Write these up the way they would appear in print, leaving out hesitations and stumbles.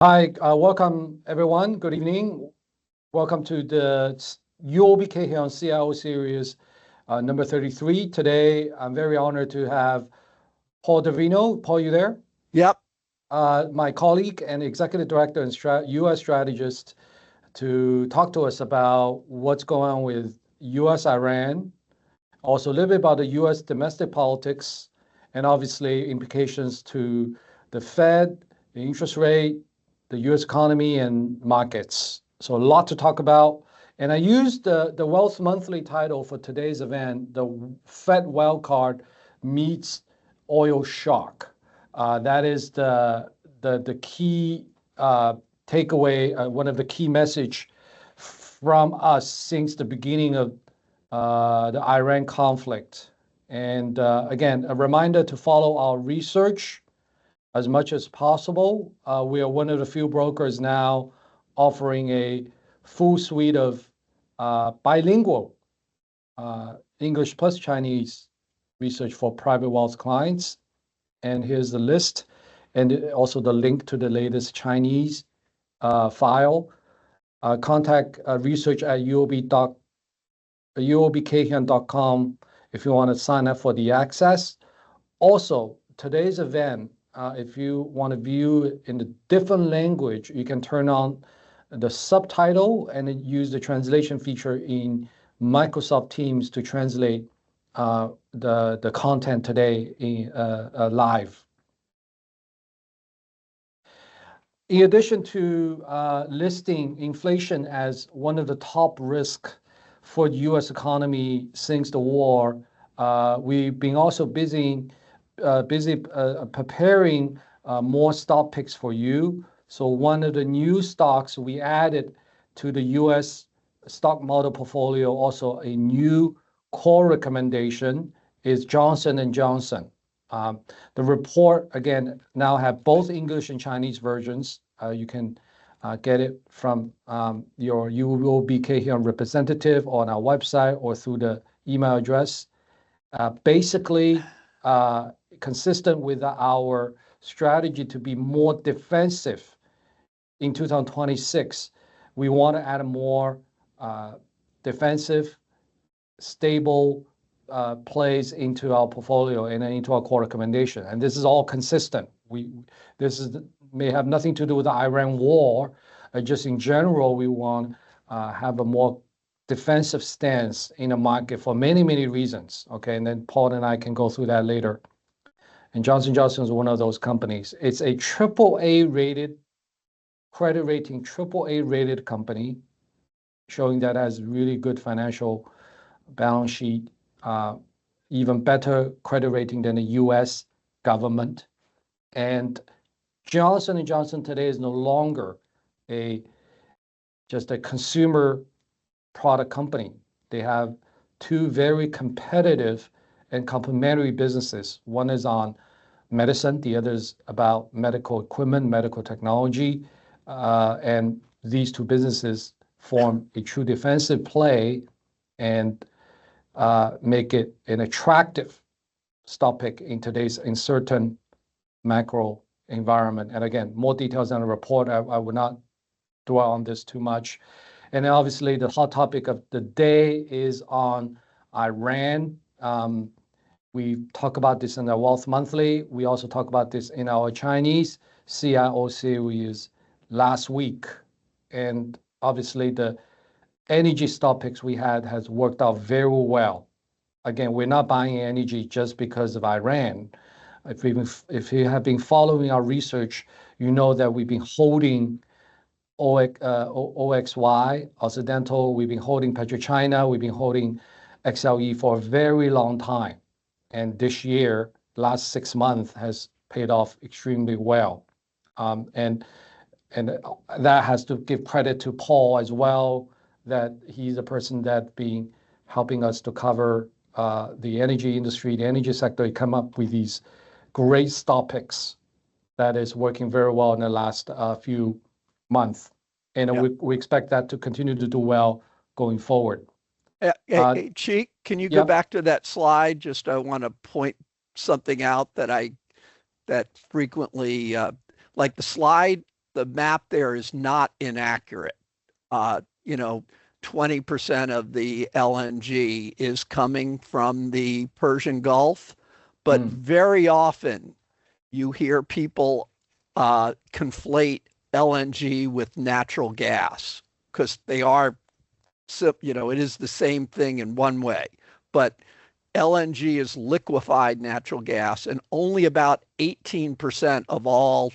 Hi, welcome everyone. Good evening. Welcome to the UOB Hian CIO Series number 33. Today, I'm very honored to have Paul DeVierno. Paul, you there? Yep. My colleague and executive director and U.S. strategist to talk to us about what's going on with U.S.-Iran, also a little bit about the U.S. domestic politics, and obviously implications to the Fed, the interest rate, the U.S. economy and markets. So a lot to talk about. And I used the Wealth Monthly title for today's event, the Fed Wildcard meets oil shock. That is the key takeaway, one of the key message from us since the beginning of the Iran conflict. And again, a reminder to follow our research as much as possible. We are one of the few brokers now offering a full suite of bilingual English plus Chinese research for private wealth clients. And here's the list and also the link to the latest Chinese file. Contact research at uobkhian.com if you want to sign up for the access. Also, today's event, if you want to view in a different language, you can turn on the subtitle and then use the translation feature in Microsoft Teams to translate the content today in, live. In addition to listing inflation as one of the top risks for the U.S. economy since the war, we've been also busy preparing more stock picks for you. So one of the new stocks we added to the U.S. stock model portfolio, also a new core recommendation, is Johnson & Johnson. The report, again, now have both English and Chinese versions. You can get it from your UOB Hian representative on our website or through the email address. Basically, consistent with our strategy to be more defensive in 2026, we want to add a more defensive, stable plays into our portfolio and into our core recommendation. And this is all consistent. May have nothing to do with the Iran war. Just in general, we want to have a more defensive stance in the market for many, many reasons. Okay, and then Paul and I can go through that later. And Johnson & Johnson is one of those companies. It's a AAA rated, credit rating, AAA rated company, showing that has really good financial balance sheet, even better credit rating than the U.S. government. And Johnson & Johnson today is no longer just a consumer product company. They have two very competitive and complementary businesses. One is on medicine, the other is about medical equipment, medical technology. And these two businesses form a true defensive play and make it an attractive stock pick in today's uncertain macro environment. And again, more details on the report. I would not dwell on this too much. And obviously, the hot topic of the day is on Iran. We talk about this in the Wealth Monthly. We also talk about this in our Chinese CIO series last week. And obviously, the energy stock picks we had has worked out very well. Again, we're not buying energy just because of Iran. If you have been following our research, you know that we've been holding OXY, Occidental, we've been holding PetroChina, we've been holding XLE for a very long time. And this year, last 6 months, has paid off extremely well. And that has to give credit to Paul as well, that he's a person that been helping us to cover the energy industry, the energy sector. He come up with these great stock picks that is working very well in the last few months. And we expect that to continue to do well going forward. Hey, Chi, can you go back to that slide? Just I want to point something out that frequently, like the slide the map there is not inaccurate. 20% of the LNG is coming from the Persian Gulf, but very often you hear people conflate LNG with natural gas because they are, it is the same thing in one way, but LNG is liquefied natural gas, and only about 18% of all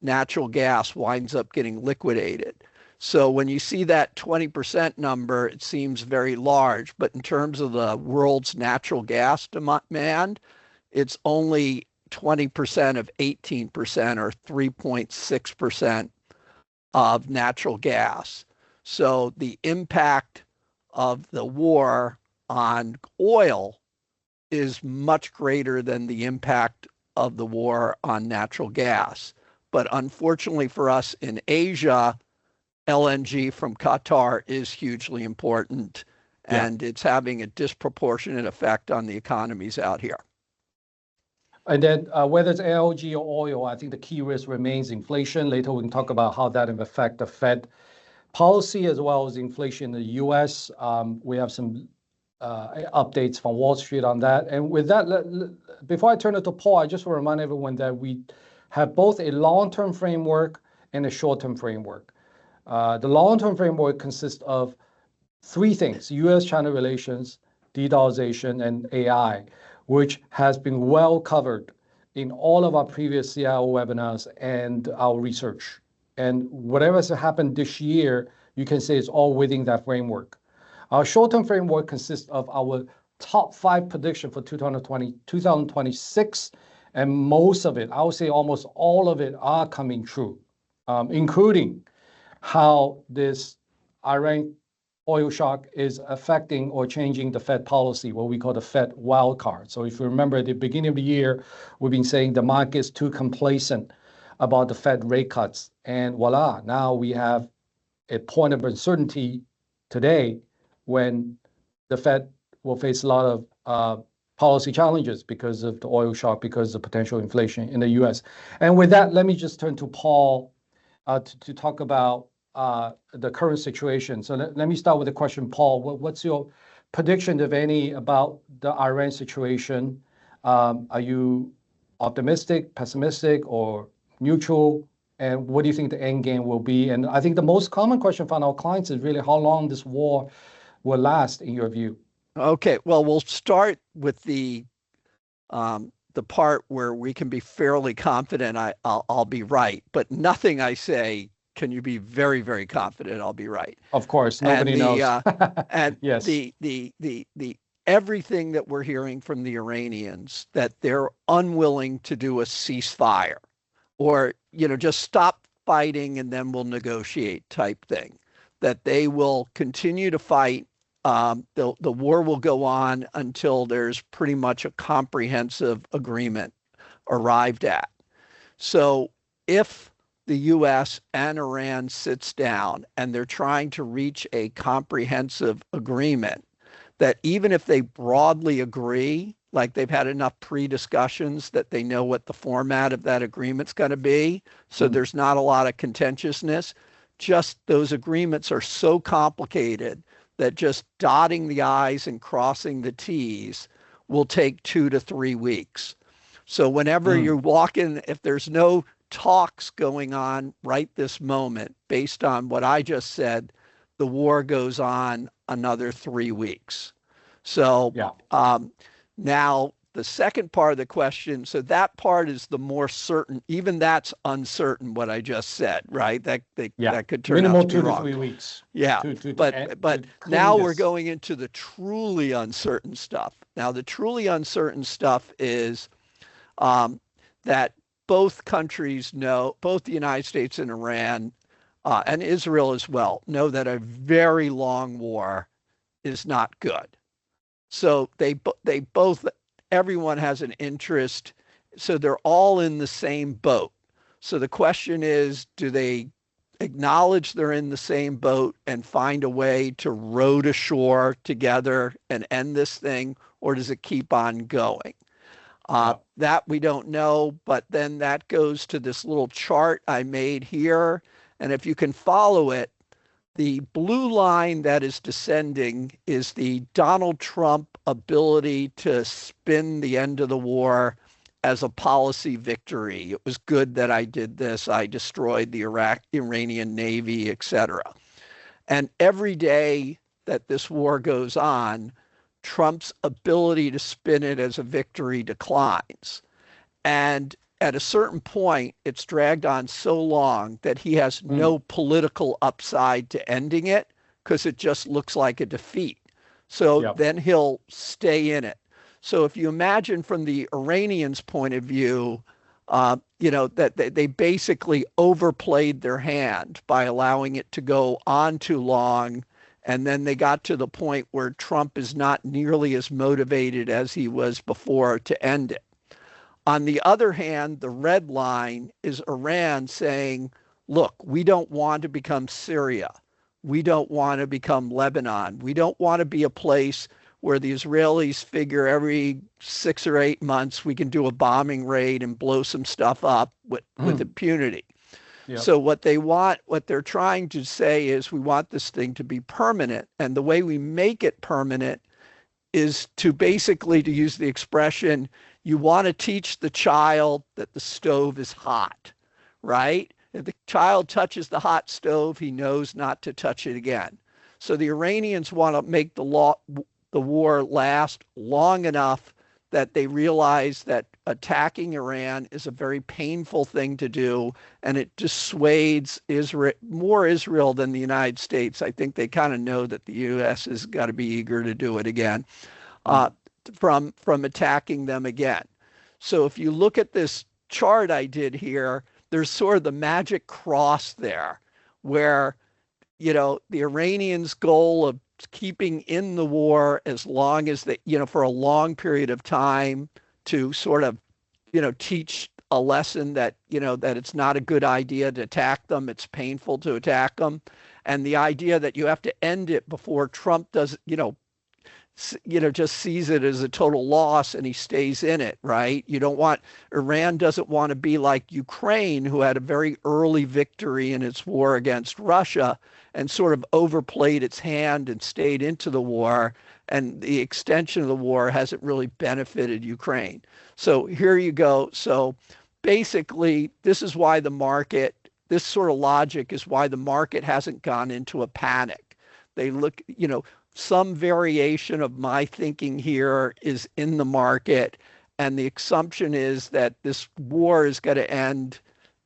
natural gas winds up getting liquidated. So when you see that 20% number, it seems very large, but in terms of the world's natural gas demand, it's only 20% of 18% or 3.6% of natural gas. So the impact of the war on oil is much greater than the impact of the war on natural gas. But unfortunately for us in Asia, LNG from Qatar is hugely important, and it's having a disproportionate effect on the economies out here. And then whether it's LNG or oil, I think the key risk remains inflation. Later we can talk about how that will affect the Fed policy as well as inflation in the US. We have some updates from Wall Street on that. And with that, before I turn it to Paul, I just want to remind everyone that we have both a long-term framework and a short-term framework. The long-term framework consists of three things: US-China relations, de-dollarization, and AI, which has been well covered in all of our previous CIO webinars and our research. And whatever has happened this year, you can say it's all within that framework. Our short-term framework consists of our top 5 prediction for 2026, and most of it, I would say almost all of it, are coming true, including how this Iran oil shock is affecting or changing the Fed policy, what we call the Fed Wildcard. So if you remember at the beginning of the year, we've been saying the market is too complacent about the Fed rate cuts. And voila, now we have a point of uncertainty today when the Fed will face a lot of policy challenges because of the oil shock, because of potential inflation in the US. And with that, let me just turn to Paul to talk about the current situation. So let me start with a question, Paul. What's your prediction, if any, about the Iran situation? Are you optimistic, pessimistic, or neutral? And what do you think the end game will be? And I think the most common question from our clients is really how long this war will last, in your view. Okay, well, we'll start with the part where we can be fairly confident I'll be right, but nothing I say can you be very, very confident I'll be right. Of course, nobody knows. And yes. the everything that we're hearing from the Iranians, that they're unwilling to do a ceasefire or just stop fighting and then we'll negotiate type thing, that they will continue to fight. The war will go on until there's pretty much a comprehensive agreement arrived at. So if the US and Iran sits down and they're trying to reach a comprehensive agreement, that even if they broadly agree, like they've had enough pre-discussions that they know what the format of that agreement's going to be, so there's not a lot of contentiousness, just those agreements are so complicated that just dotting the I's and crossing the T's will take 2 to 3 weeks. So whenever you're walking, if there's no talks going on right this moment, based on what I just said, the war goes on another 3 weeks. So now the second part of the question, so that part is the more certain, even that's uncertain what I just said, right? That could turn minimal out to be 2 to wrong. 3 weeks. Yeah, but now we're going into the truly uncertain stuff. Now the truly uncertain stuff is that both countries know, both the United States and Iran, and Israel as well, know that a very long war is not good. So they both, everyone has an interest. So they're all in the same boat. So the question is, do they acknowledge they're in the same boat and find a way to row to shore together and end this thing, or does it keep on going? That we don't know, but then that goes to this little chart I made here. And if you can follow it, the blue line that is descending is the Donald Trump ability to spin the end of the war as a policy victory. It was good that I did this. I destroyed the Iranian Navy, etc. And every day that this war goes on, Trump's ability to spin it as a victory declines. And at a certain point, it's dragged on so long that he has no political upside to ending it because it just looks like a defeat. So then he'll stay in it. So if you imagine from the Iranians' point of view, that they basically overplayed their hand by allowing it to go on too long. And then they got to the point where Trump is not nearly as motivated as he was before to end it. On the other hand, the red line is Iran saying, look, we don't want to become Syria. We don't want to become Lebanon. We don't want to be a place where the Israelis figure every 6 or 8 months we can do a bombing raid and blow some stuff up with impunity. Yep. So what they're trying to say is we want this thing to be permanent. And the way we make it permanent is to basically, to use the expression, you want to teach the child that the stove is hot, right? If the child touches the hot stove, he knows not to touch it again. So the Iranians want to make the war last long enough that they realize that attacking Iran is a very painful thing to do, and it dissuades Israel than the United States. I think they kind of know that the U.S. has got to be eager to do it again, from attacking them again. So if you look at this chart I did here, there's sort of the magic cross there, where the Iranians' goal of keeping in the war as long as they, for a long period of time to sort of, teach a lesson that, that it's not a good idea to attack them. It's painful to attack them. And the idea that you have to end it before Trump does, just sees it as a total loss and he stays in it, right? Iran doesn't want to be like Ukraine, who had a very early victory in its war against Russia and sort of overplayed its hand and stayed into the war. And the extension of the war hasn't really benefited Ukraine. So here you go. So basically, this is why this sort of logic is why the market hasn't gone into a panic. They look, some variation of my thinking here is in the market. And the assumption is that this war is going to end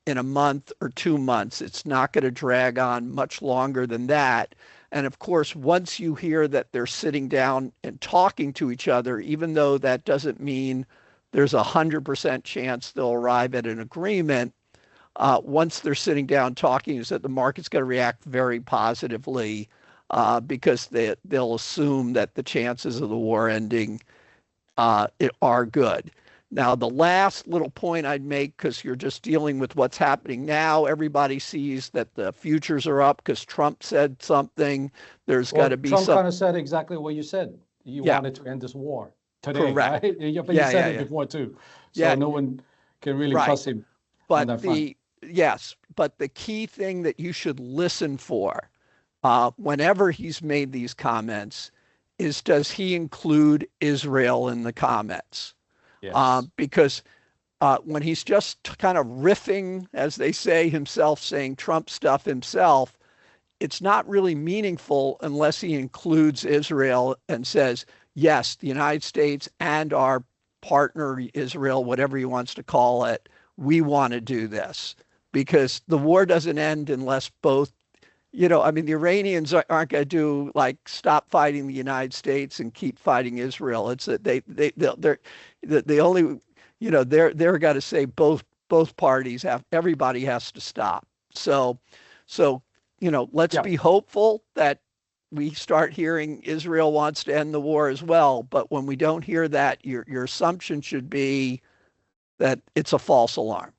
in a month or 2 months. It's not going to drag on much longer than that. And of course, once you hear that they're sitting down and talking to each other, even though that doesn't mean there's 100% chance they'll arrive at an agreement, once they're sitting down talking, is that the market's going to react very positively because they'll assume that the chances of the war ending are good. Now, the last little point I'd make, because you're just dealing with what's happening now, everybody sees that the futures are up because Trump said something. There's got to be Trump kind of said exactly what you said. You wanted to end this war today, correct. Right? But you said it before too. So no one can really trust him on that front. Yes, but the key thing that you should listen for whenever he's made these comments is, does he include Israel in the comments? Yes. Because when he's just kind of riffing, as they say himself, saying Trump stuff himself, it's not really meaningful unless he includes Israel and says, yes, the United States and our partner Israel, whatever he wants to call it, we want to do this. Because the war doesn't end unless both, the Iranians aren't going to do stop fighting the United States and keep fighting Israel. It's that they only, they're got to say both parties everybody has to stop. So let's be hopeful that we start hearing Israel wants to end the war as well. But when we don't hear that, your assumption should be that it's a false alarm.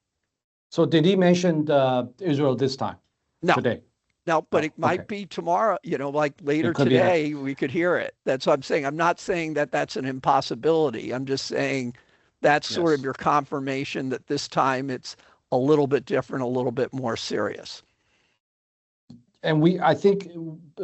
So did he mention Israel this time? No. Today? No, but it might be tomorrow, later today, we could hear it. That's what I'm saying. I'm not saying that that's an impossibility. I'm just saying That's sort of Yes. your confirmation that this time it's a little bit different, a little bit more serious. And I think,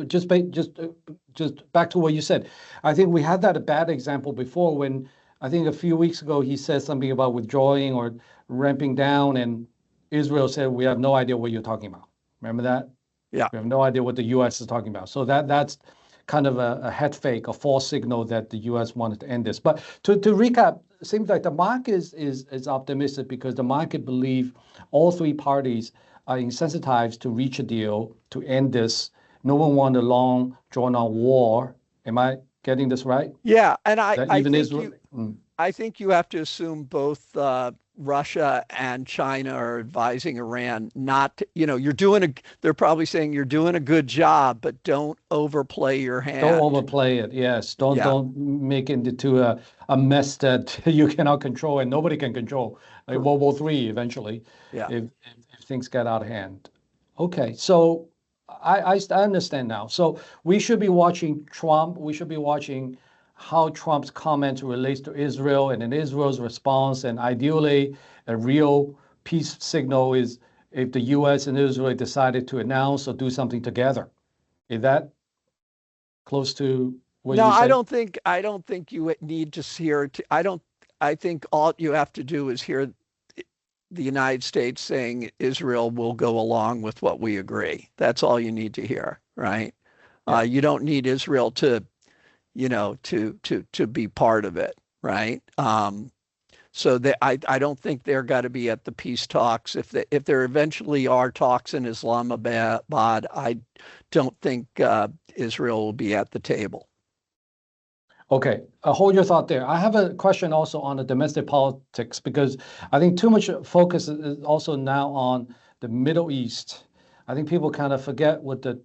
just back to what you said, I think we had that a bad example before when I think a few weeks ago he said something about withdrawing or ramping down, and Israel said we have no idea what you're talking about. Remember that? Yeah. We have no idea what the U.S. is talking about. So that's kind of a head fake, a false signal that the U.S. wanted to end this. But to recap, it seems like the market is optimistic because the market believe all three parties are insensitized to reach a deal to end this. No one want a long, drawn-out war. Am I getting this right? Yeah, and That even Israel. I think you have to assume both Russia and China are advising Iran not to, they're probably saying you're doing a good job, but don't overplay your Don't hand. overplay it. Yes. Yeah, Don't make it into a mess that you cannot control and nobody can control. Like World War III eventually, yeah. if things get out of hand. Okay. So I understand now. So we should be watching Trump. We should be watching how Trump's comments relates to Israel and then Israel's response. And ideally, a real peace signal is if the U.S. and Israel decided to announce or do something together. Is that close to what No, you say? I don't think you need to hear. I think all you have to do is hear the United States saying Israel will go along with what we agree. That's all you need to hear, right? Yeah. You don't need Israel to, to be part of it, right? So I don't think they're got to be at the peace talks. If there eventually are talks in Islamabad, I don't think Israel will be at the table. Okay. Hold your thought there. I have a question also on the domestic politics because I think too much focus is also now on the Middle East. I think people kind of forget what the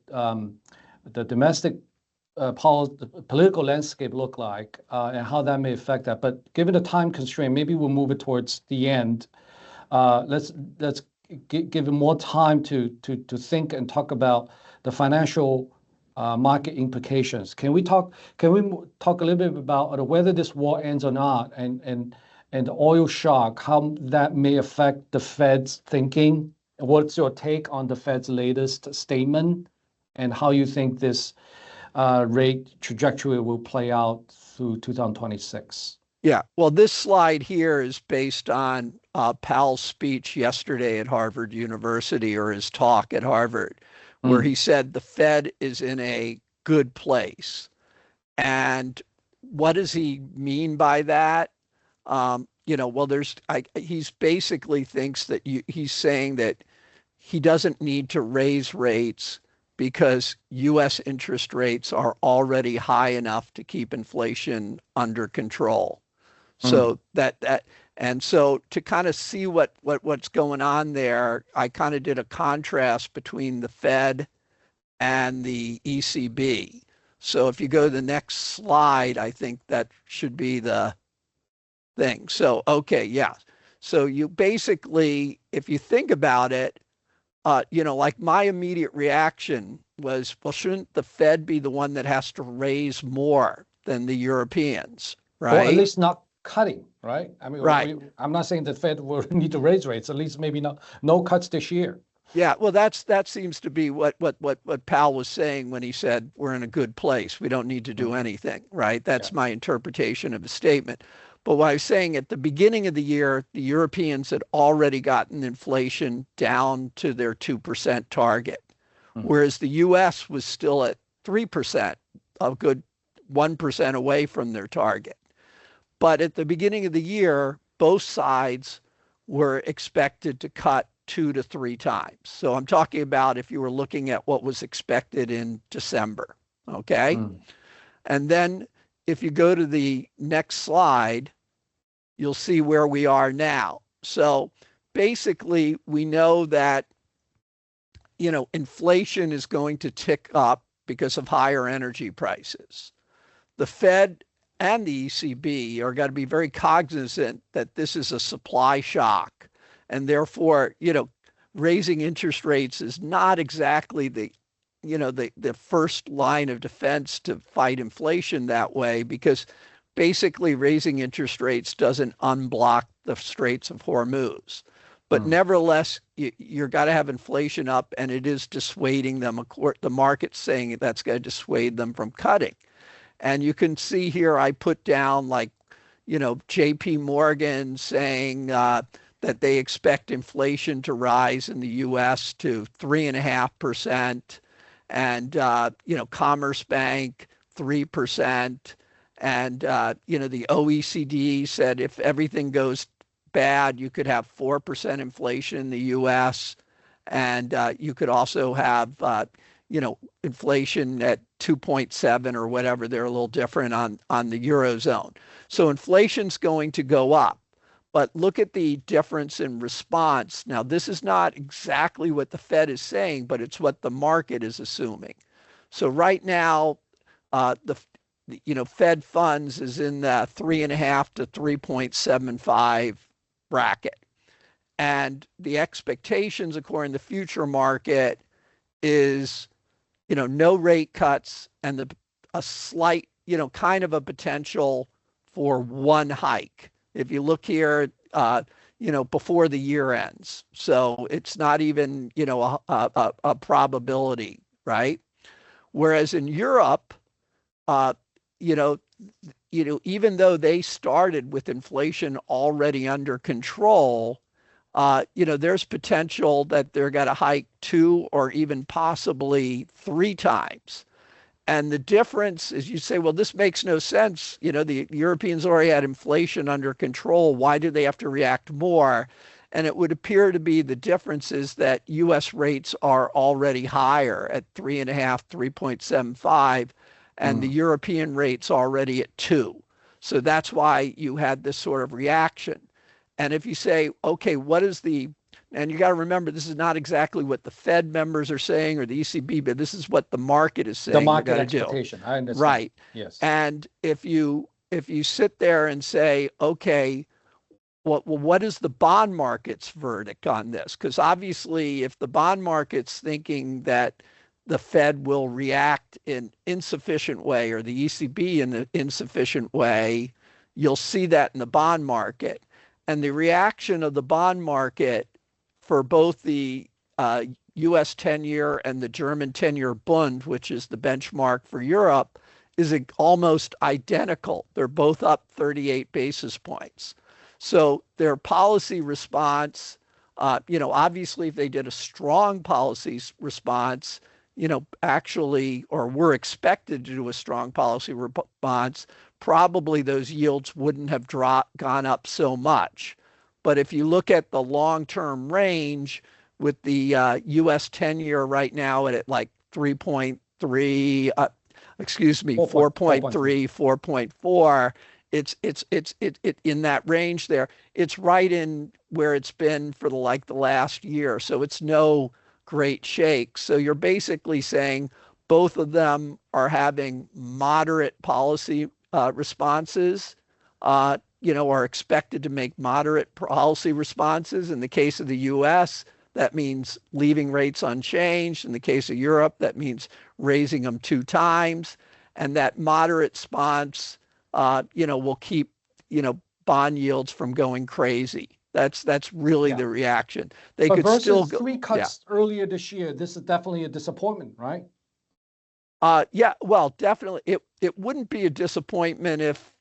domestic political landscape look like and how that may affect that. But given the time constraint, maybe we'll move it towards the end. Let's give it more time to think and talk about the financial market implications. Can we talk a little bit about whether this war ends or not, and the oil shock, how that may affect the Fed's thinking? What's your take on the Fed's latest statement, and how you think this rate trajectory will play out through 2026? Yeah, well, this slide here is based on Powell's speech yesterday at Harvard University, or his talk at Harvard, where he said the Fed is in a good place. And what does he mean by that? Well, he's basically thinks that he's saying that he doesn't need to raise rates because U.S. interest rates are already high enough to keep inflation under control. So and so to kind of see what's going on there, I kind of did a contrast between the Fed and the ECB. So if you go to the next slide, I think that should be the thing. So, okay, yeah. So you basically, if you think about it, like my immediate reaction was, well, shouldn't the Fed be the one that has to raise more than the Europeans, right? Or at least not cutting, right? I mean, right. I'm not saying the Fed will need to raise rates, at least maybe no cuts this year. Yeah, well, that seems to be what Powell was saying when he said we're in a good place. We don't need to do anything, right? That's my interpretation of the statement. But what I was saying at the beginning of the year, the Europeans had already gotten inflation down to their 2% target, whereas the U.S. was still at 3%, a good 1% away from their target. But at the beginning of the year, both sides were expected to cut 2 to 3 times. So I'm talking about if you were looking at what was expected in December, okay? And then if you go to the next slide, you'll see where we are now. So basically, we know that, inflation is going to tick up because of higher energy prices. The Fed and the ECB are going to be very cognizant that this is a supply shock. And therefore, raising interest rates is not exactly the first line of defense to fight inflation that way, because basically raising interest rates doesn't unblock the Straits of Hormuz. But nevertheless, you're got to have inflation up, and it is dissuading them. The market's saying that's going to dissuade them from cutting. And you can see here, I put down like, J.P. Morgan saying that they expect inflation to rise in the U.S. to 3.5%, and Commerce Bank 3%, and the OECD said if everything goes bad, you could have 4% inflation in the U.S., and you could also have inflation at 2.7 or whatever. They're a little different on the Eurozone. So inflation's going to go up. But look at the difference in response. Now, this is not exactly what the Fed is saying, but it's what the market is assuming. So right now, the Fed funds is in the 3.5 to 3.75 bracket. And the expectations, according to the future market, is no rate cuts and a slight, kind of a potential for one hike. If you look here, before the year ends. So it's not even, a probability, right? Whereas in Europe, even though they started with inflation already under control, there's potential that they're going to hike 2 or even possibly 3 times. And the difference is, you say, well, this makes no sense. The Europeans already had inflation under control. Why do they have to react more? And it would appear to be the difference is that U.S. rates are already higher at 3.5, 3.75, and the European rates already at 2. So that's why you had this sort of reaction. And if you say, okay, and you got to remember, this is not exactly what the Fed members are saying or the ECB, but this is what the market is saying. The market expectation. I understand. Right. Yes. And if you sit there and say, okay, what is the bond market's verdict on this? Because obviously, if the bond market's thinking that the Fed will react in insufficient way, or the ECB in an insufficient way, you'll see that in the bond market. And the reaction of the bond market for both the U.S. 10-year and the German 10-year Bund, which is the benchmark for Europe, is almost identical. They're both up 38 basis points. So their policy response, obviously if they did a strong policy response, actually, or were expected to do a strong policy response, probably those yields wouldn't have gone up so much. But if you look at the long-term range with the U.S. 10-year right now at like 3.3, 4.3, 4.4, it's in that range there. It's right in where it's been for the last year. So it's no great shake. So you're basically saying both of them are having moderate policy responses, are expected to make moderate policy responses. In the case of the U.S., that means leaving rates unchanged. In the case of Europe, that means raising them 2 times. And that moderate response, will keep, bond yields from going crazy. That's really the reaction. They but could versus still go 3 cuts earlier this year. This is definitely a disappointment, right? Well, definitely. It wouldn't be a disappointment if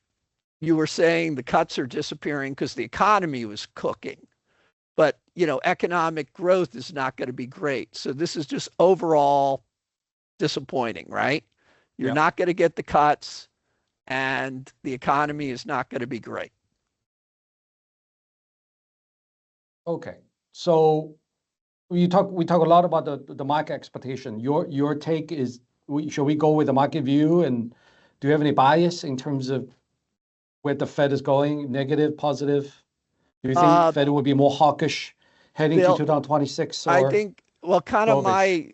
you were saying the cuts are disappearing because the economy was cooking. But, economic growth is not going to be great. So this is just overall disappointing, right? You're not going to get the cuts, and the economy is not going to be great. Okay. So we talk a lot about the market expectation. Your take is, should we go with the market view, and do you have any bias in terms of where the Fed is going, negative, positive? Do you think Fed will be more hawkish heading to 2026? Or I think, kind of my,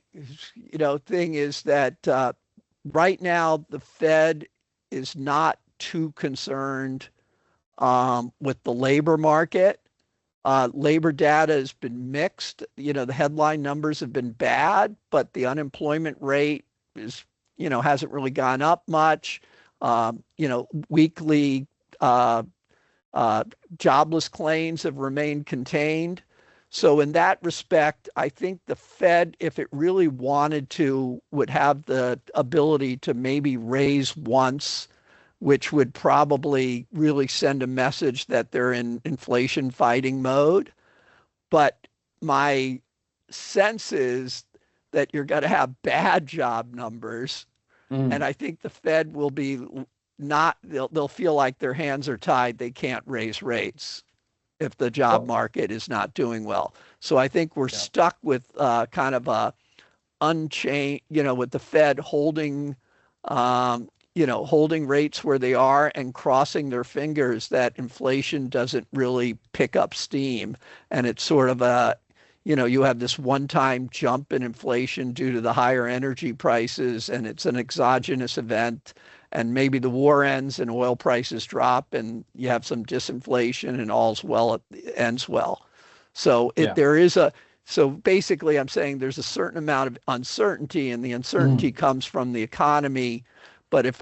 thing is that right now the Fed is not too concerned with the labor market. Labor data has been mixed. The headline numbers have been bad, but the unemployment rate is, hasn't really gone up much. Weekly jobless claims have remained contained. So in that respect, I think the Fed, if it really wanted to, would have the ability to maybe raise once, which would probably really send a message that they're in inflation fighting mode. But my sense is that you're going to have bad job numbers. And I think the Fed will be not, they'll feel like their hands are tied. They can't raise rates if the job market is not doing well. So I think we're stuck with kind of a unchanged, with the Fed holding, holding rates where they are and crossing their fingers that inflation doesn't really pick up steam. And it's sort of you have this one-time jump in inflation due to the higher energy prices, and it's an exogenous event. And maybe the war ends and oil prices drop, and you have some disinflation, and all's well, it ends well. So so basically, I'm saying there's a certain amount of uncertainty, and the uncertainty comes from the economy. But it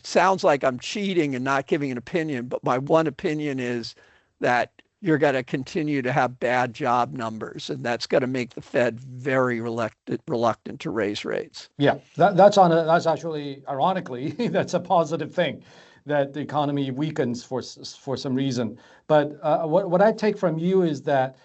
sounds like I'm cheating and not giving an opinion, but my one opinion is that you're going to continue to have bad job numbers, and that's going to make the Fed very reluctant to raise rates. Yeah, that's actually, ironically, that's a positive thing, that the economy weakens for some reason. But what I take from you is that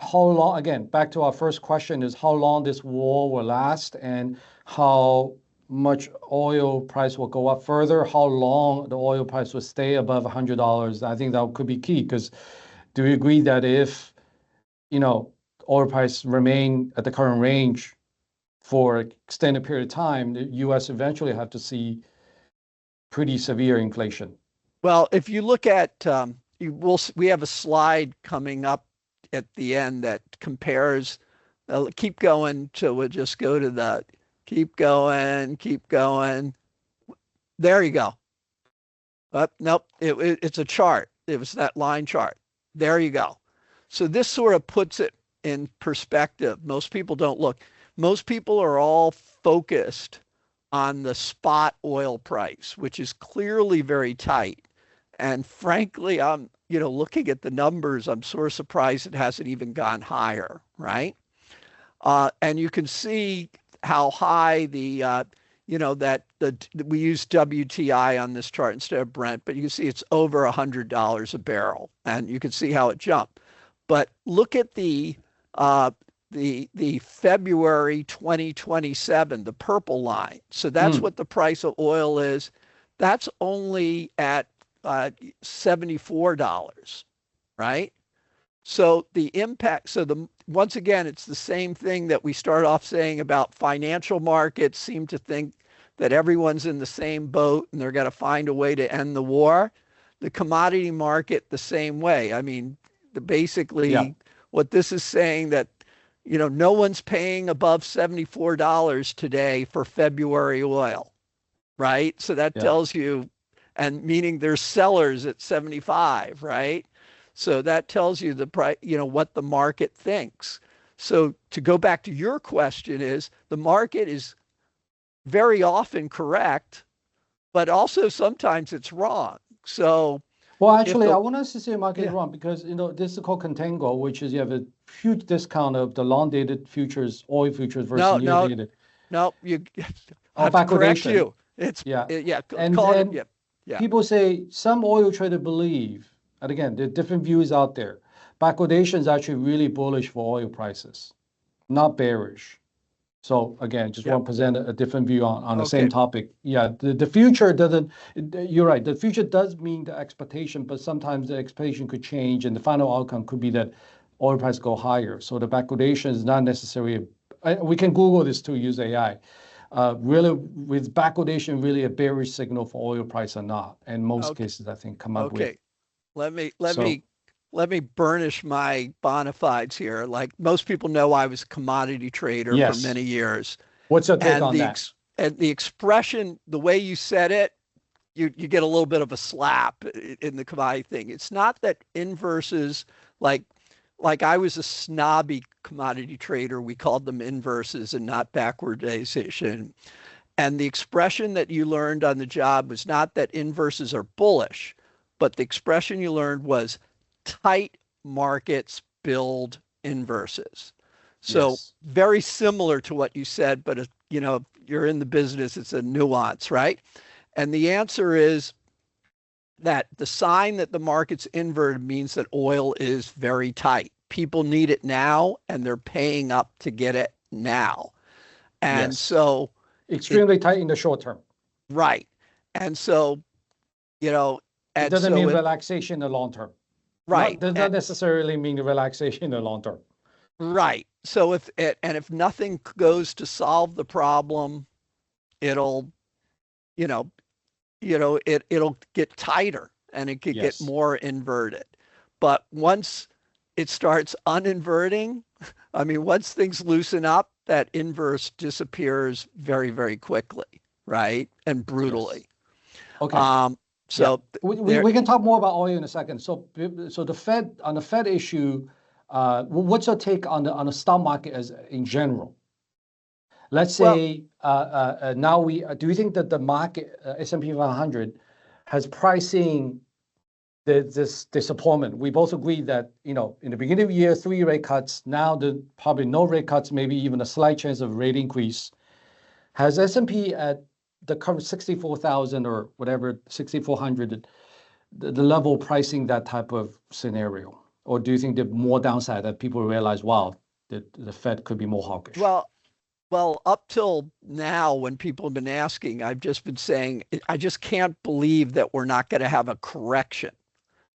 how long, again, back to our first question, is how long this war will last and how much oil price will go up further, how long the oil price will stay above $100. I think that could be key, because do you agree that if, oil price remain at the current range for an extended period of time, the U.S. eventually have to see pretty severe inflation? Well, if you look at, we have a slide coming up at the end that compares, keep going till we'll just go to the, keep going. There you go. Nope, it's a chart. It was that line chart. There you go. So this sort of puts it in perspective. Most people don't look. Most people are all focused on the spot oil price, which is clearly very tight. And frankly, I'm, looking at the numbers, I'm sort of surprised it hasn't even gone higher, right? And you can see how high we use WTI on this chart instead of Brent, but you can see it's over $100 a barrel, and you can see how it jumped. But look at the February 2027, the purple line. So that's what the price of oil is. That's only at $74, right? So the impact, once again, it's the same thing that we start off saying about financial markets seem to think that everyone's in the same boat and they're going to find a way to end the war. The commodity market, the same way. I mean, basically what this is saying that, no one's paying above $74 today for February oil, right? So that tells you, and meaning there's sellers at 75, right? So that tells you the price, what the market thinks. So to go back to your question, is the market is very often correct, but also sometimes it's wrong. So, well, actually, I want us to say the market is wrong, because this is called contango, which is you have a huge discount of the long-dated futures, oil futures versus near-dated. No, you have to correct you. It's people say some oil traders believe, and again, there are different views out there, backwardation is actually really bullish for oil prices, not bearish. So again, just want to present a different view on the same topic. Yeah, the future doesn't, you're right, the future does mean the expectation, but sometimes the expectation could change and the final outcome could be that oil price go higher. So the backwardation is not necessarily, we can Google this to use AI. Really, with backwardation, really a bearish signal for oil price or not. And most cases, I think, come up with. Let me burnish my bona fides here. Like most people know, I was a commodity trader for many years. What's your take on that? And the expression, the way you said it, you get a little bit of a slap in the commodity thing. It's not that inverses, like I was a snobby commodity trader. We called them inverses and not backwardization. And the expression that you learned on the job was not that inverses are bullish, but the expression you learned was tight markets build inverses. So Yes. very similar to what you said, but you know, you're in the business, it's a nuance, right? And the answer is that the sign that the market's inverted means that oil is very tight. People need it now and they're paying up to get it now. And Yes. so it Extremely tight in the short term. right. And so, you know, It and doesn't so mean if relaxation in the long term. Not right, does not necessarily mean relaxation in the long term. right. So if it, and if nothing goes to solve the problem, it'll, you know, it'll get tighter and it could get Yes. more inverted. But once it starts uninverting, I mean, once things loosen up, that inverse disappears very, very quickly, right? And Yes. brutally. Okay. Um, Yeah. so We, there, we can talk more about oil in a second. So the Fed on the Fed issue, what's your take on the stock market as in general? Let's well, say now we do you think that the market S&P 500 has pricing this disappointment? We both agree that in the beginning of the year 3 rate cuts. Now the probably no rate cuts, maybe even a slight chance of rate increase. Has S&P at the current 64,000 or whatever 6,400 the level pricing that type of scenario, or do you think there's more downside that people realize, wow, that the Fed could be more hawkish? well, Well, up till now, when people have been asking, I've just been saying, I just can't believe that we're not going to have a correction.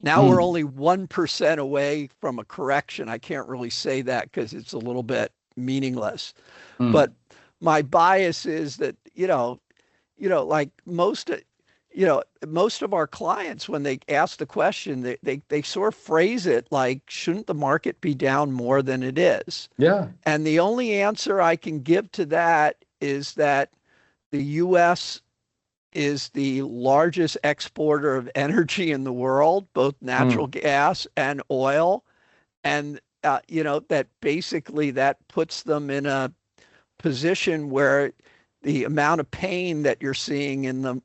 Now we're Mm, only 1% away from a correction. I can't really say that because it's a little bit meaningless. But mm, my bias is that, like most of our clients, when they ask the question, they sort of phrase it like, shouldn't the market be down more than it is? yeah. And the only answer I can give to that is that the US is the largest exporter of energy in the world, both natural Mm, gas and oil. And, that basically that puts them in a position where the amount of pain that you're seeing in the,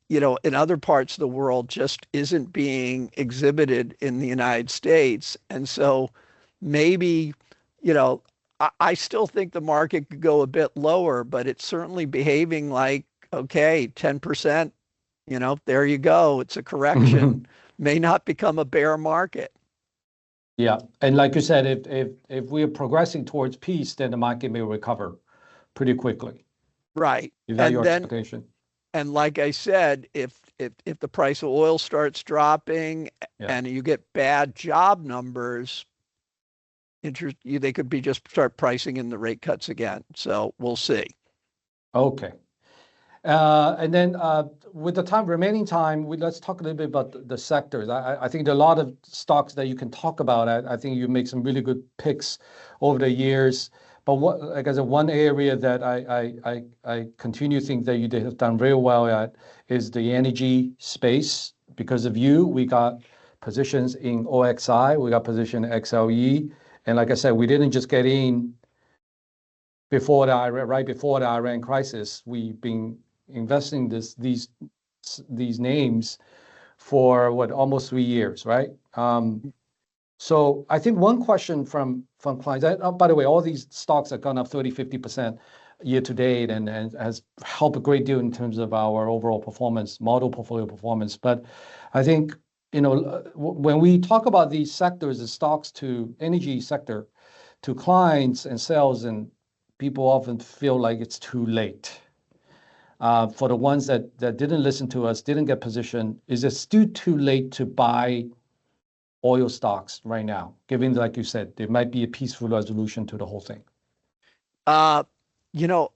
in other parts of the world just isn't being exhibited in the United States. And so maybe, you know, I still think the market could go a bit lower, but it's certainly behaving like, okay, 10%, there you go. It's a correction. May not become a bear market. yeah. And like you said, if we are progressing towards peace, then the market may recover pretty quickly. Right. Is that And your then, expectation? and like I said, if the price of oil starts dropping Yeah. and you get bad job numbers, they could be just start pricing in the rate cuts again. So we'll see. Okay. And then with the remaining time, let's talk a little bit about the sectors. I think there are a lot of stocks that you can talk about. I think you make some really good picks over the years. But like I said, one area that I continue to think that you have done very well at is the energy space. Because of you, we got positions in OXI, we got position in XLE. And like I said, we didn't just get in right before the Iran crisis. We've been investing these names for what, almost 3 years, right? So I think one question from clients. By the way, all these stocks have gone up 30-50% year to date, and has helped a great deal in terms of our overall performance, model portfolio performance. But I think when we talk about these sectors, the stocks to energy sector, to clients and sales, and people often feel like it's too late. For the ones that didn't listen to us, didn't get positioned, is it still too late to buy oil stocks right now, given, like you said, there might be a peaceful resolution to the whole thing? Uh, you know,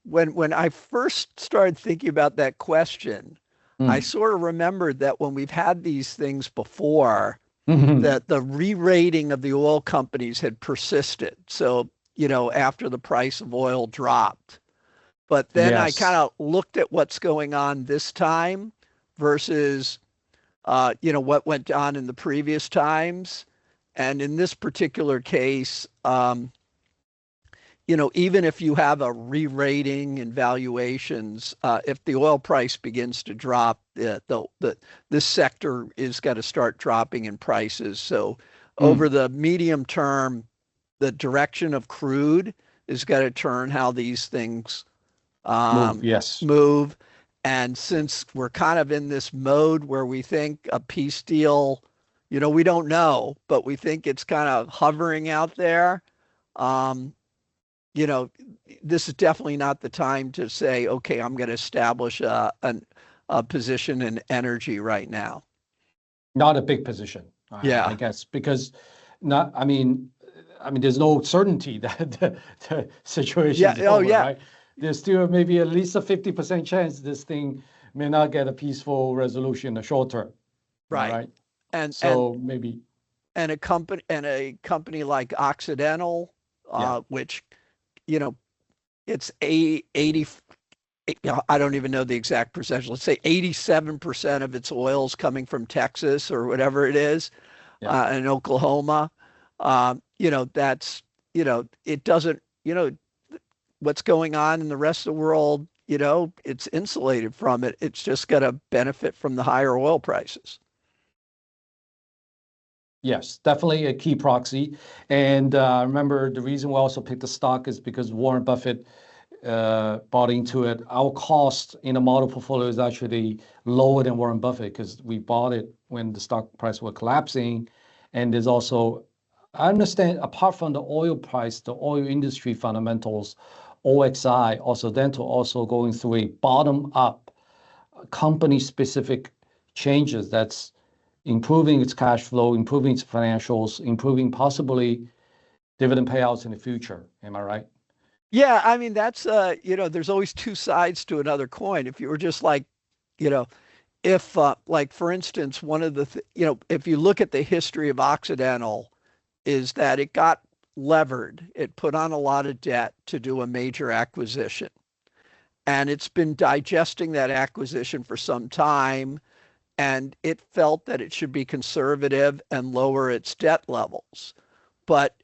when I first started thinking about that question, I Mm. sort of remembered that when we've had these things before, Mhm. that the re-rating of the oil companies had persisted. So, after the price of oil dropped. But then I kind Yes. of looked at what's going on this time versus, what went on in the previous times. And in this particular case, even if you have a re-rating and valuations, if the oil price begins to drop, this sector is going to start dropping in prices. So over the medium term, the direction of crude is going to turn how these things Yes. move. And since we're kind of in this mode where we think a peace deal, we don't know, but we think it's kind of hovering out there. Um, this is definitely not the time to say, okay, I'm going to establish a position in energy right now. Not a big position, Yeah. I guess, because not. There's no certainty that the situation is over, yeah. right? There's still maybe at least a 50% chance this thing may not get a peaceful resolution in the short term. Am I Right. right? And So maybe. And a company like Occidental, Yeah. which, it's 80, I don't even know the exact percentage. Let's say 87% of its oil is coming from Texas or whatever it is, Yeah. in Oklahoma. That's, it doesn't, what's going on in the rest of the world, it's insulated from it. It's just going to benefit from the higher oil prices. Yes, definitely a key proxy. And remember, the reason we also picked the stock is because Warren Buffett bought into it. Our cost in a model portfolio is actually lower than Warren Buffett because we bought it when the stock price was collapsing. And there's also, I understand, apart from the oil price, the oil industry fundamentals, OXI, also dental, also going through a bottom up company specific changes that's improving its cash flow, improving its financials, improving possibly dividend payouts in the future. Am I right? Yeah, I mean that's there's always two sides to another coin. If you were just like, you know, if like for instance, one of the if you look at the history of Occidental, is that it got levered. It put on a lot of debt to do a major acquisition. And it's been digesting that acquisition for some time, and it felt that it should be conservative and lower its debt levels.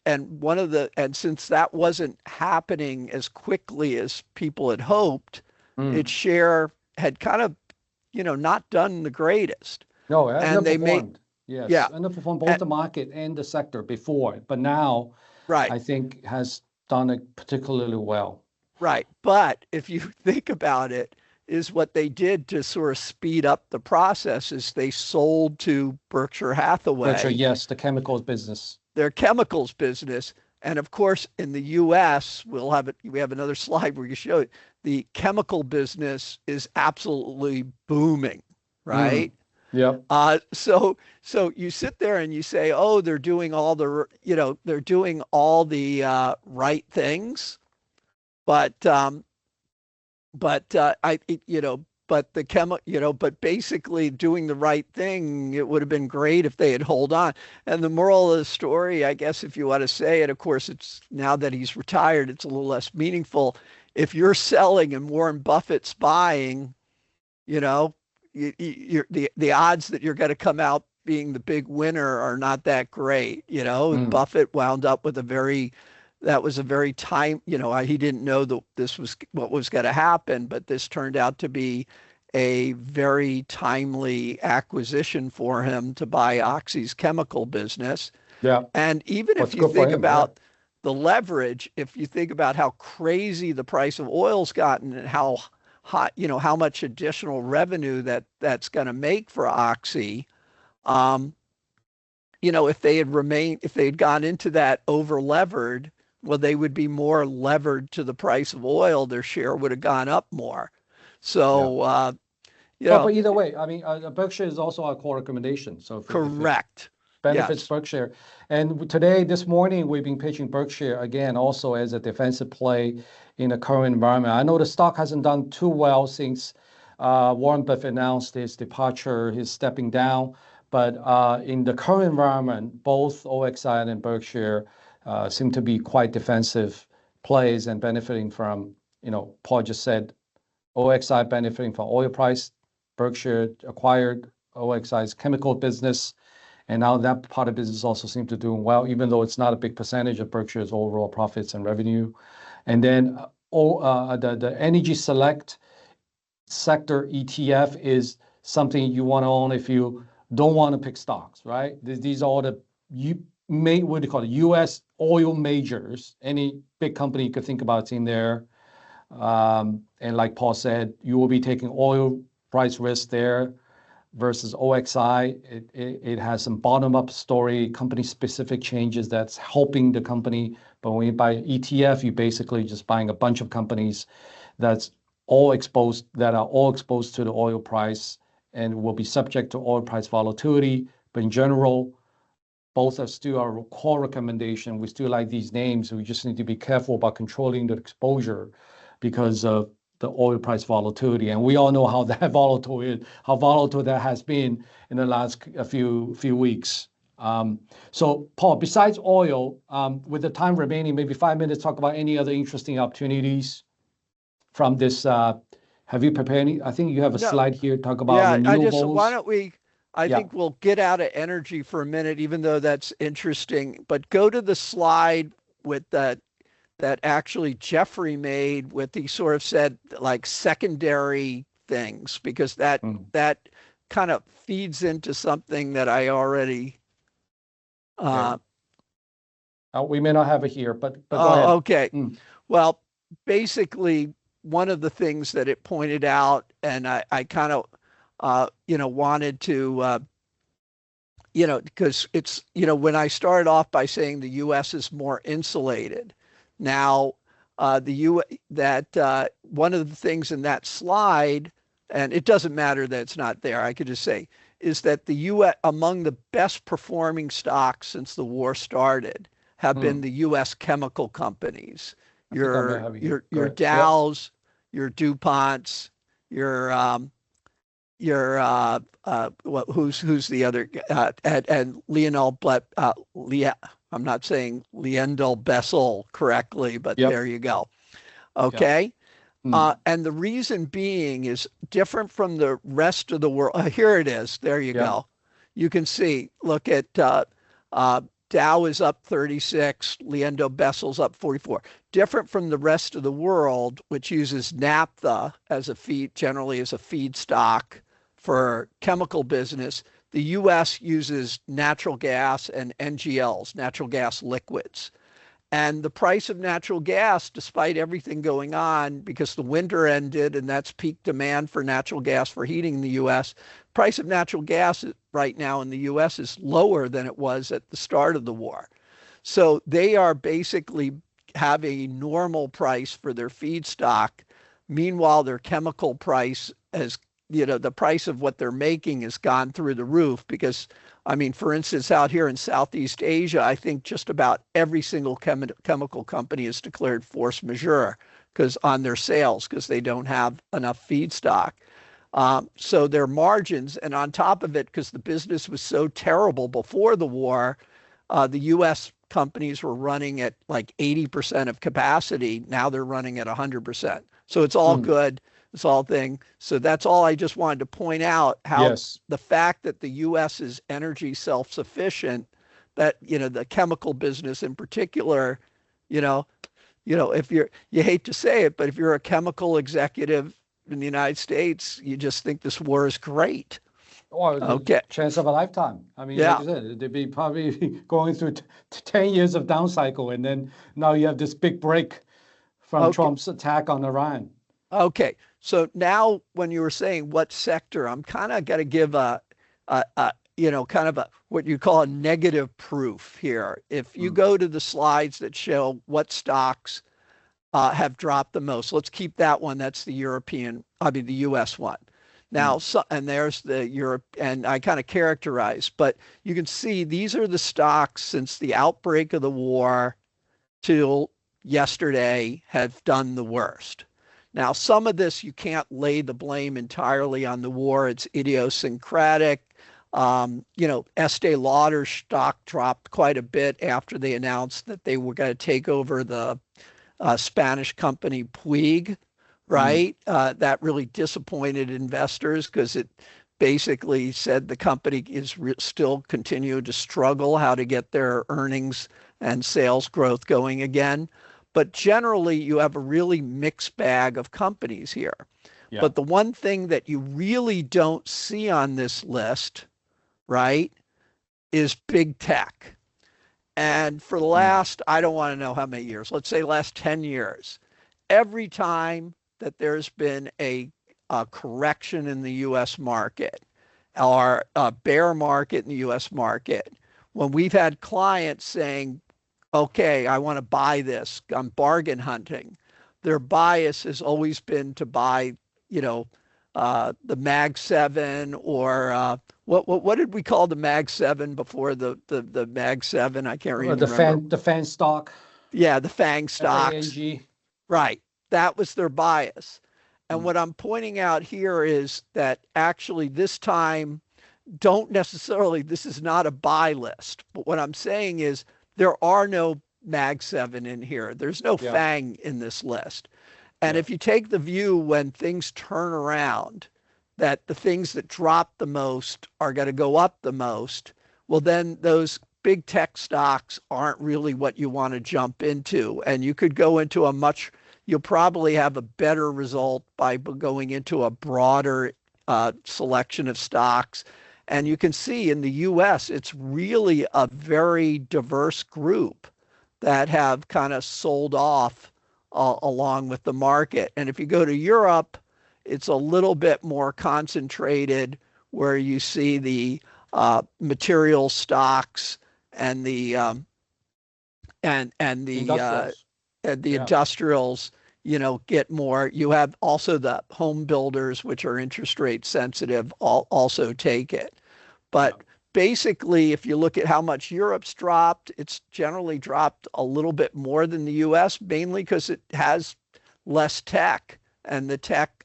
And since that wasn't happening as quickly as people had hoped, its share had kind of, not done the greatest. No, it And they made, underperformed. Yes, yeah, underperformed both and, the market and the sector before, but now right, I think has done it particularly well. right. But if you think about it, is what they did to sort of speed up the process is they sold to Berkshire Berkshire, Hathaway yes, the chemicals business. their chemicals business. And of course, in the US, we have another slide where you show it. The chemical business is absolutely booming, right? Yep. So you sit there and you say, oh, they're doing all the right things, but I but but basically doing the right thing, it would have been great if they had hold on. And the moral of the story, I guess, if you want to say it, of course, it's now that he's retired, it's a little less meaningful. If you're selling and Warren Buffett's buying, you know, the odds that you're going to come out being the big winner are not that great. Buffett wound up with that was a very time, he didn't know that this was what was going to happen, but this turned out to be a very timely acquisition for him to buy Oxy's chemical business. Yeah. And even if What's you good for think him? Yeah. about the leverage, if you think about how crazy the price of oil's gotten and how hot, how much additional revenue that's going to make for Oxy, um, if they had gone into that over levered, well, they would be more levered to the price of oil. Their share would have gone up more. Yeah. So, But either way, Berkshire is also our core recommendation. So if it correct. benefits Yes. Berkshire. And today, this morning, we've been pitching Berkshire again, also as a defensive play in the current environment. I know the stock hasn't done too well since Warren Buffett announced his departure, his stepping down. But in the current environment, both OXI and Berkshire seem to be quite defensive plays and benefiting from, Paul just said, OXI benefiting from oil price. Berkshire acquired OXI's chemical business. And now that part of business also seems to be doing well, even though it's not a big percentage of Berkshire's overall profits and revenue. And then the energy select sector ETF is something you want to own if you don't want to pick stocks, right? These are all the what do you call it? U.S. oil majors. Any big company you could think about is in there. And like Paul said, you will be taking oil price risk there versus OXI. It has some bottom-up story, company-specific changes that's helping the company. But when you buy ETF, you're basically just buying a bunch of companies that are all exposed to the oil price and will be subject to oil price volatility. But in general, both are still our core recommendation. We still like these names. We just need to be careful about controlling the exposure because of the oil price volatility. And we all know how volatile that has been in the last few weeks. So Paul, besides oil, with the time remaining, maybe 5 minutes, talk about any other interesting opportunities from this. Have you prepared any? I think you have a slide here, talk about renewables. Why don't we, I think we'll get out of energy for a minute, even though that's interesting, but go to the slide with that actually Jeffrey made with, he sort of said like secondary things, because that kind of feeds into something that I already we may not have it here, but go ahead. Okay. Well, basically one of the things that it pointed out, and I kind of wanted to because it's, when I started off by saying the US is more insulated. Now, one of the things in that slide, and it doesn't matter that it's not there, I could just say, is that the US, among the best performing stocks since the war started, have been the US chemical companies. Your Dow's, your DuPont's, who's the other, and I'm not saying Lyondell-Bessel correctly, but there you go. Okay. And the reason being is different from the rest of the world. Here it is. There you go. You can see, look at Dow is up 36, Lyondell-Bessel's up 44. Different from the rest of the world, which uses naphtha as a feed, generally as a feedstock for chemical business. The US uses natural gas and NGLs, natural gas liquids. And the price of natural gas, despite everything going on, because the winter ended and that's peak demand for natural gas for heating in the US, price of natural gas right now in the US is lower than it was at the start of the war. So they are basically having a normal price for their feedstock. Meanwhile, their chemical price has, the price of what they're making has gone through the roof because, I mean, for instance, out here in Southeast Asia, I think just about every single chemical company has declared force majeure on their sales because they don't have enough feedstock. So their margins, and on top of it, because the business was so terrible before the war, the U.S. companies were running at like 80% of capacity. Now they're running at 100%. So it's all good. It's all thing. So that's all I just wanted to point out, how the fact that the U.S. is energy self-sufficient, that, the chemical business in particular, if you hate to say it, but if you're a chemical executive in the United States, you just think this war is great. Well, chance of a lifetime. I mean, like you said, they'd be probably going through 10 years of down cycle, and then now you have this big break from Trump's attack on Iran. Okay, so now when you were saying what sector, I'm kind of got to give a what you call a negative proof here. If you go to the slides that show what stocks have dropped the most, let's keep that one. That's the the US one. Now, and there's the Europe, and I kind of characterize, but you can see these are the stocks since the outbreak of the war till yesterday have done the worst. Now, some of this, you can't lay the blame entirely on the war. It's idiosyncratic. Estee Lauder's stock dropped quite a bit after they announced that they were going to take over the Spanish company Puig, right? That really disappointed investors because it basically said the company is still continuing to struggle how to get their earnings and sales growth going again. But generally, you have a really mixed bag of companies here. Yeah. But the one thing that you really don't see on this list, right, is big tech. And for the last, I don't want to know how many years, let's say last 10 years, every time that there's been a correction in the US market or a bear market in the US market, when we've had clients saying, okay, I want to buy this, I'm bargain hunting, their bias has always been to buy, the Mag 7 or what did we call the Mag 7 before the Mag 7? I can't even remember. The fan stock. Yeah, the FANG stocks. FANG. Right. That was their bias. And what I'm pointing out here is that actually this time, this is not a buy list, but what I'm saying is there are no Mag 7 in here. There's no FANG in this list. And if you take the view when things turn around, that the things that drop the most are going to go up the most, well, then those big tech stocks aren't really what you want to jump into. And you could go into you'll probably have a better result by going into a broader selection of stocks. And you can see in the US, it's really a very diverse group that have kind of sold off along with the market. And if you go to Europe, it's a little bit more concentrated where you see the material stocks and the industrials, get more. You have also the home builders, which are interest rate sensitive, also take it. But basically, if you look at how much Europe's dropped, it's generally dropped a little bit more than the US, mainly because it has less tech. And the tech,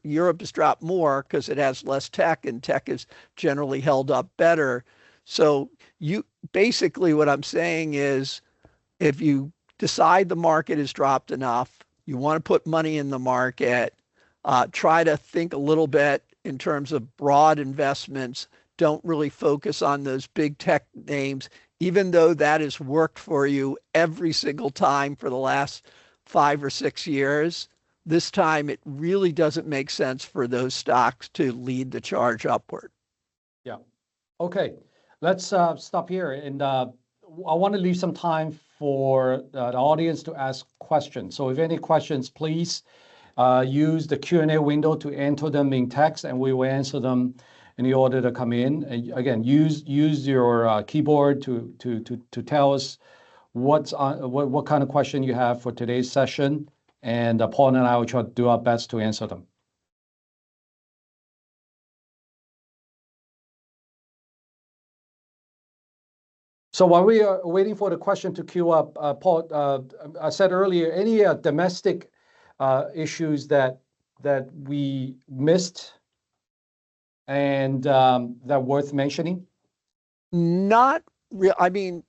Europe has dropped more because it has less tech, and tech is generally held up better. So basically what I'm saying is, if you decide the market has dropped enough, you want to put money in the market, try to think a little bit in terms of broad investments. Don't really focus on those big tech names, even though that has worked for you every single time for the last 5 or 6 years. This time, it really doesn't make sense for those stocks to lead the charge upward. Yeah. Okay. Let's stop here. And I want to leave some time for the audience to ask questions. So if any questions, please use the Q&A window to enter them in text, and we will answer them in the order to come in. And again, use your keyboard to tell us what kind of question you have for today's session, and Paul and I will try to do our best to answer them. So while we are waiting for the question to queue up, Paul, I said earlier, any domestic issues that we missed and that worth mentioning? Not really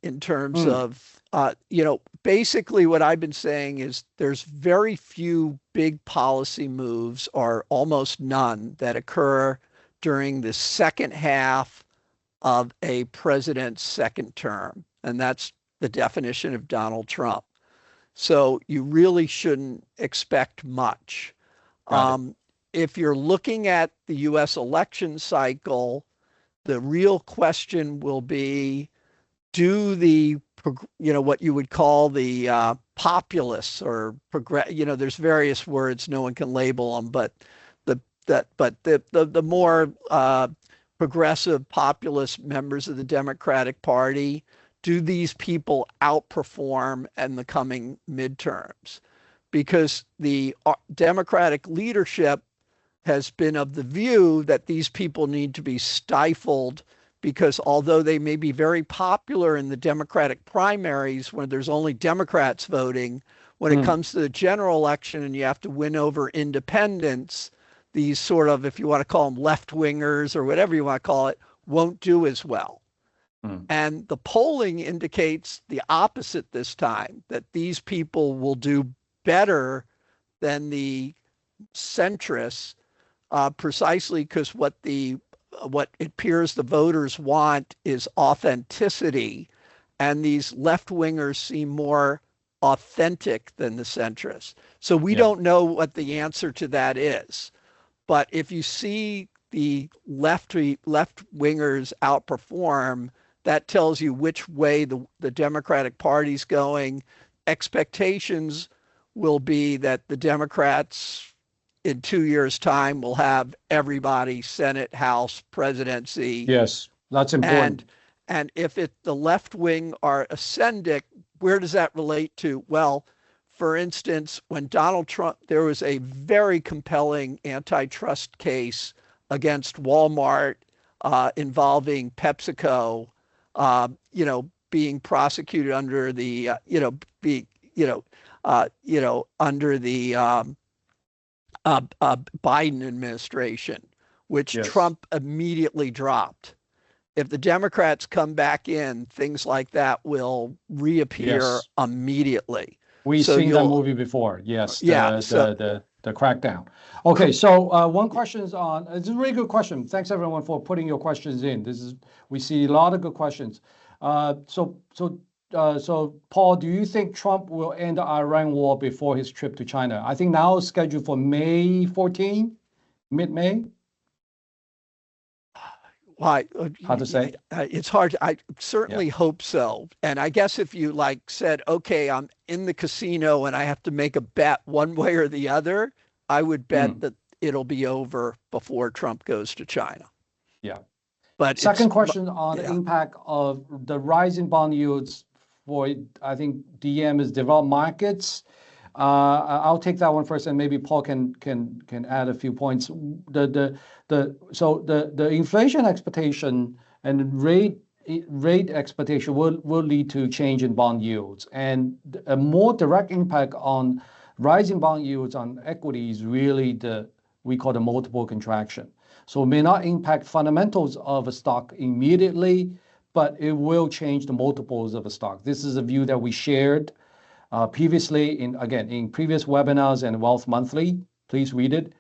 in terms of, basically what I've been saying is there's very few big policy moves, or almost none, that occur during the second half of a president's second term. And that's the definition of Donald Trump. So you really shouldn't expect much. If you're looking at the US election cycle, the real question will be, do what you would call the populists or there's various words, no one can label them, but the more progressive populist members of the Democratic Party, do these people outperform in the coming midterms? Because the Democratic leadership has been of the view that these people need to be stifled, because although they may be very popular in the Democratic primaries when there's only Democrats voting, when it comes to the general election and you have to win over independents, these sort of, if you want to call them left-wingers or whatever you want to call it, won't do as well. And the polling indicates the opposite this time, that these people will do better than the centrists, precisely because what it appears the voters want is authenticity. and these left-wingers seem more authentic than the centrists. So we Yeah. don't know what the answer to that is. But if you see the left-wingers outperform, that tells you which way the Democratic Party's going. Expectations will be that the Democrats in 2 years' time will have everybody, Senate, House, presidency. Yes, that's important. And if the left wing are ascendic, where does that relate to? Well, for instance, when Donald Trump, there was a very compelling antitrust case against Walmart involving PepsiCo, being prosecuted under the, under the Biden administration, which Yes. Trump immediately dropped. If the Democrats come back in, things like that will reappear Yes. immediately. We've So seen that you'll, movie before. Yes, yeah. the crackdown. Okay, so one question is on. It's a really good question. Thanks everyone for putting your questions in. We see a lot of good questions. So Paul, do you think Trump will end the Iran war before his trip to China? I think now it's scheduled for May 14, mid-May. Why? Hard to say. It's hard. I certainly hope so. And I guess if you said, okay, I'm in the casino and I have to make a bet one way or the other, I would bet that it'll be over before Trump goes to China. Yeah. But second question on the impact of the rising bond yields for, I think DM is developed markets. I'll take that one first, and maybe Paul can add a few points. The inflation expectation and rate expectation will lead to change in bond yields, and a more direct impact on rising bond yields on equities really we call the multiple contraction. So it may not impact fundamentals of a stock immediately, but it will change the multiples of a stock. This is a view that we shared previously in previous webinars and Wealth Monthly. Please read it.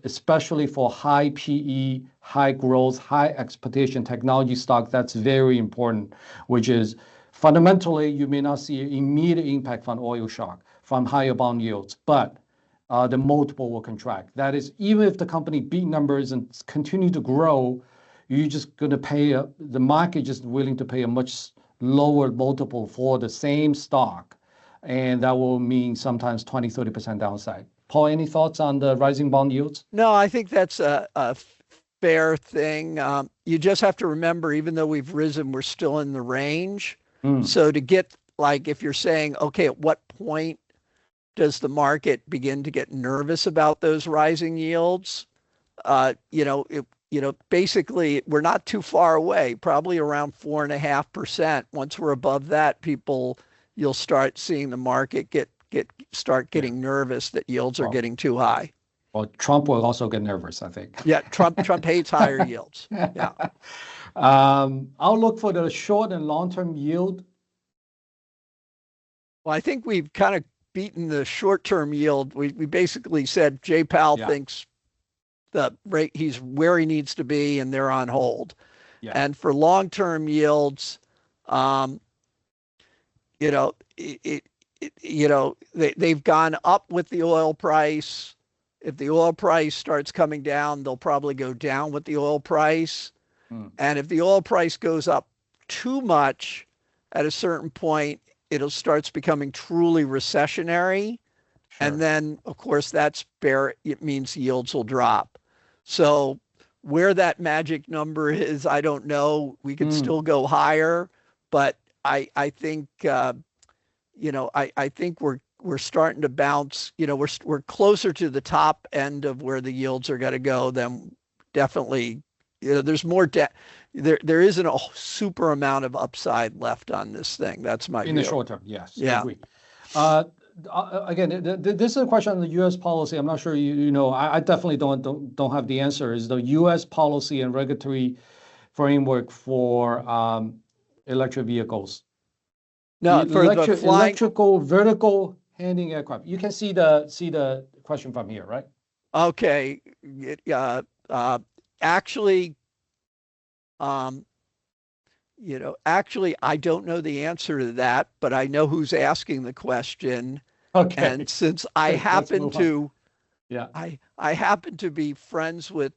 Especially for high PE, high growth, high expectation technology stock, that's very important, which is fundamentally you may not see an immediate impact from oil shock, from higher bond yields, but the multiple will contract. That is, even if the company beat numbers and continue to grow, you're just going to pay, the market just willing to pay a much lower multiple for the same stock. And that will mean sometimes 20, 30% downside. Paul, any thoughts on the rising bond yields? No, I think that's a fair thing. You just have to remember, even though we've risen, we're still in the range. So to get, if you're saying, okay, at what point does the market begin to get nervous about those rising yields? Basically, we're not too far away, probably around 4.5%. Once we're above that, you'll start seeing the market start getting nervous that yields are getting too high. Well, Trump will also get nervous, I think. Yeah, Trump hates higher yields. Yeah. I'll look for the short and long-term yield. Well, I think we've kind of beaten the short-term yield. We basically said Jay Powell thinks the rate, he's where he needs to be, and they're on hold. Yeah. And for long-term yields, they've gone up with the oil price. If the oil price starts coming down, they'll probably go down with the oil price. And if the oil price goes up too much at a certain point, it starts becoming truly recessionary. Sure. And then, of course, it means yields will drop. So where that magic number is, I don't know. We could still go higher, but I think I think we're starting to bounce. We're closer to the top end of where the yields are going to go than definitely. There's more debt. There isn't a super amount of upside left on this thing. That's my view. In the short term, yes. Yeah. I agree. Again, this is a question on the U.S. policy. I'm not sure you know. I definitely don't have the answer. Is the U.S. policy and regulatory framework for electric vehicles? No, for the electrical vertical handling aircraft. You can see the question from here, right? Okay. Actually, Actually, I don't know the answer to that, but I know who's asking the question. And Okay, since I let's happen move on. to, Yeah. I happen to be friends with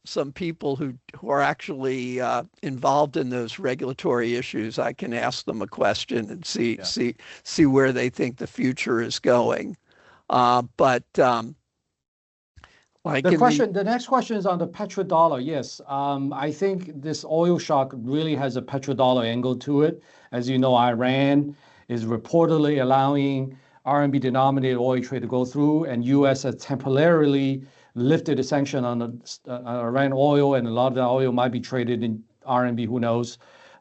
some people who are actually involved in those regulatory issues, I can ask them a question and Yeah. see where they think the future is going. But like in the The next question is on the petrodollar. Yes, I think this oil shock really has a petrodollar angle to it. As you know, Iran is reportedly allowing RMB denominated oil trade to go through, and U.S. has temporarily lifted the sanction on the Iran oil, and a lot of the oil might be traded in RMB. Who knows?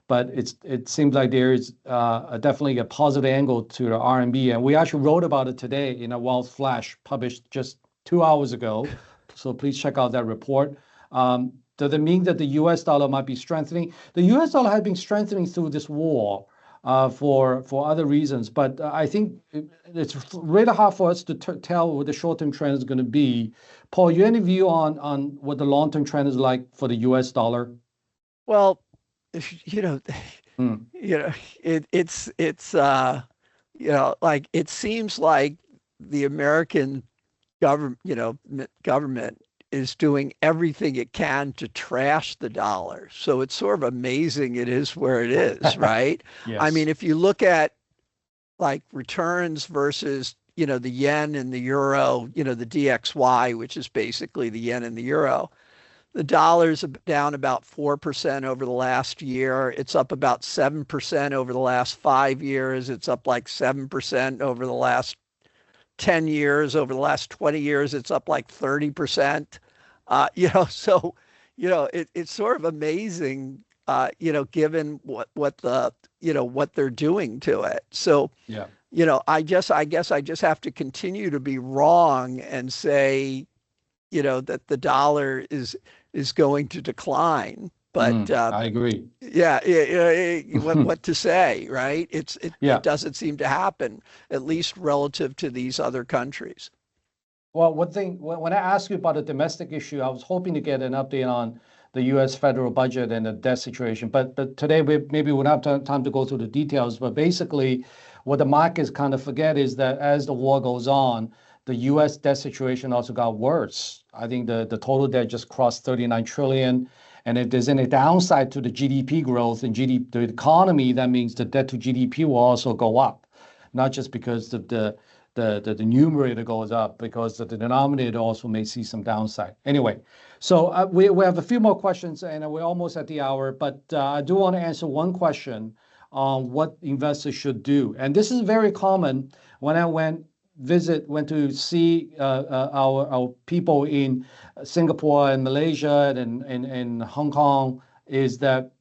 But it seems like there is definitely a positive angle to the RMB, and we actually wrote about it today in a Wealth Flash published just 2 hours ago. So please check out that report. Does it mean that the U.S. dollar might be strengthening? The U.S. dollar has been strengthening through this war for other reasons, but I think it's really hard for us to tell what the short-term trend is going to be. Paul, you have any view on what the long-term trend is like for the U.S. dollar? well, you know, Mm, it's like it seems like the American government is doing everything it can to trash the dollar. So it's sort of amazing it is where it is, right? I mean, yes. if you look at like returns versus, the yen and the euro, the DXY, which is basically the yen and the euro, the dollar's down about 4% over the last year. It's up about 7% over the last 5 years. It's up like 7% over the last 10 years. Over the last 20 years, it's up like 30%. So, it's sort of amazing, given what they're doing to it. So, Yeah. I guess I just have to continue to be wrong and say, that the dollar is going to decline. But I agree. yeah, what to say, right? It Yeah. doesn't seem to happen, at least relative to these other countries. Well, one thing, when I asked you about the domestic issue, I was hoping to get an update on the U.S. federal budget and the debt situation. But today, maybe we don't have time to go through the details. But basically, what the markets kind of forget is that as the war goes on, the U.S. debt situation also got worse. I think the total debt just crossed 39 trillion. And if there's any downside to the GDP growth and the economy, that means the debt to GDP will also go up, not just because of the numerator goes up, because the denominator also may see some downside. Anyway, so we have a few more questions and we're almost at the hour, but I do want to answer one question on what investors should do. And this is very common when I went to see our people in Singapore and Malaysia and Hong Kong, is that,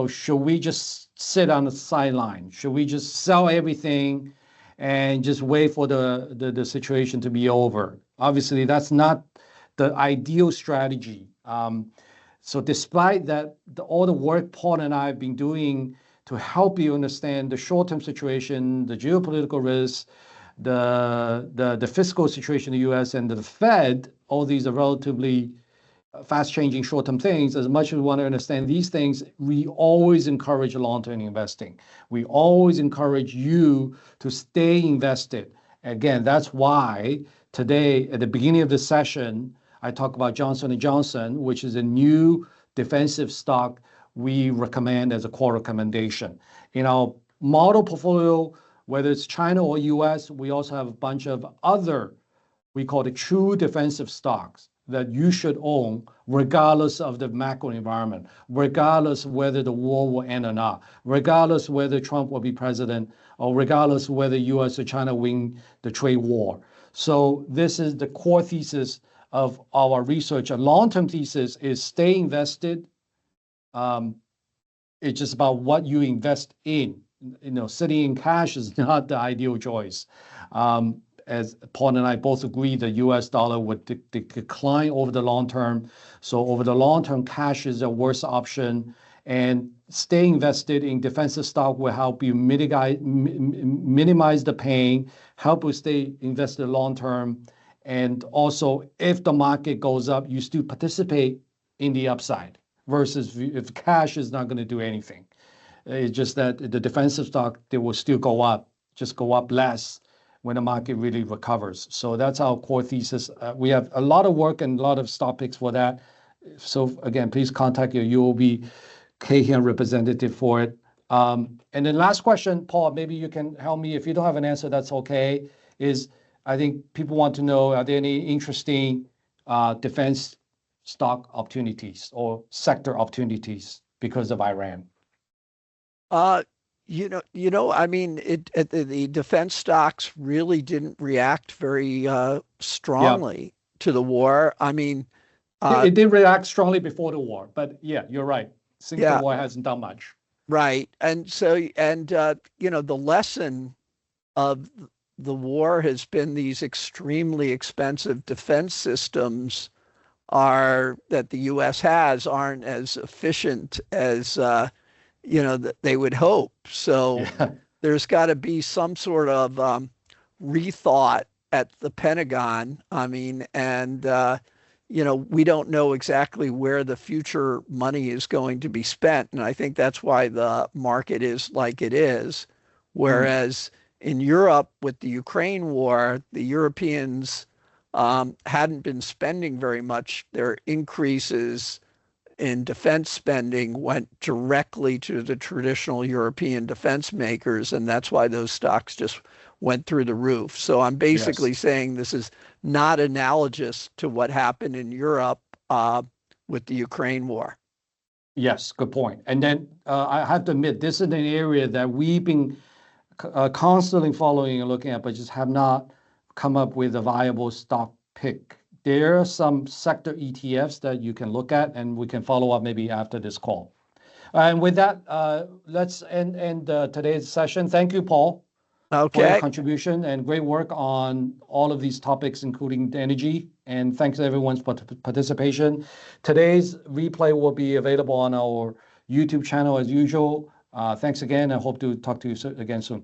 should we just sit on the sideline? Should we just sell everything and just wait for the situation to be over? Obviously, that's not the ideal strategy. So despite that, all the work Paul and I have been doing to help you understand the short-term situation, the geopolitical risks, the fiscal situation in the U.S. and the Fed, all these are relatively fast-changing short-term things. As much as we want to understand these things, we always encourage long-term investing. We always encourage you to stay invested. Again, that's why today, at the beginning of the session, I talk about Johnson & Johnson, which is a new defensive stock we recommend as a core recommendation. In our model portfolio, whether it's China or US, we also have a bunch of other, we call it true defensive stocks that you should own regardless of the macro environment, regardless whether the war will end or not, regardless whether Trump will be president, or regardless whether US or China win the trade war. So this is the core thesis of our research. A long-term thesis is stay invested. It's just about what you invest in. Sitting in cash is not the ideal choice. As Paul and I both agree, the U.S. dollar would decline over the long term. So over the long term, cash is a worse option. And stay invested in defensive stock will help you minimize the pain, help you stay invested long term. And also, if the market goes up, you still participate in the upside versus if cash is not going to do anything. It's just that the defensive stock, they will still go up, just go up less when the market really recovers. So that's our core thesis. We have a lot of work and a lot of stock picks for that. So again, please contact your UOB Hian representative for it. And then last question, Paul, maybe you can help me. If you don't have an answer, that's okay. Is I think people want to know, are there any interesting defense stock opportunities or sector opportunities because of Iran? I mean, the defense stocks really didn't react very strongly to the war. I mean, it did react strongly before the war, but yeah, you're right. Since the war hasn't done much. Right. And so, the lesson of the war has been these extremely expensive defense systems that the U.S. aren't as efficient as that they would hope. So there's got to be some sort of rethought at the Pentagon. I mean, and we don't know exactly where the future money is going to be spent, and I think that's why the market is like it is. Whereas in Europe, with the Ukraine war, the Europeans hadn't been spending very much. Their increases in defense spending went directly to the traditional European defense makers, and that's why those stocks just went through the roof. So I'm basically saying this is not analogous to what happened in Europe with the Ukraine war. Yes, good point. And then I have to admit, this is an area that we've been constantly following and looking at, but just have not come up with a viable stock pick. There are some sector ETFs that you can look at, and we can follow up maybe after this call. And with that, let's end today's session. Thank you, Paul, for your contribution and great work on all of these topics, including the energy. And thanks to everyone's participation. Today's replay will be available on our YouTube channel as usual. Thanks again. I hope to talk to you again soon.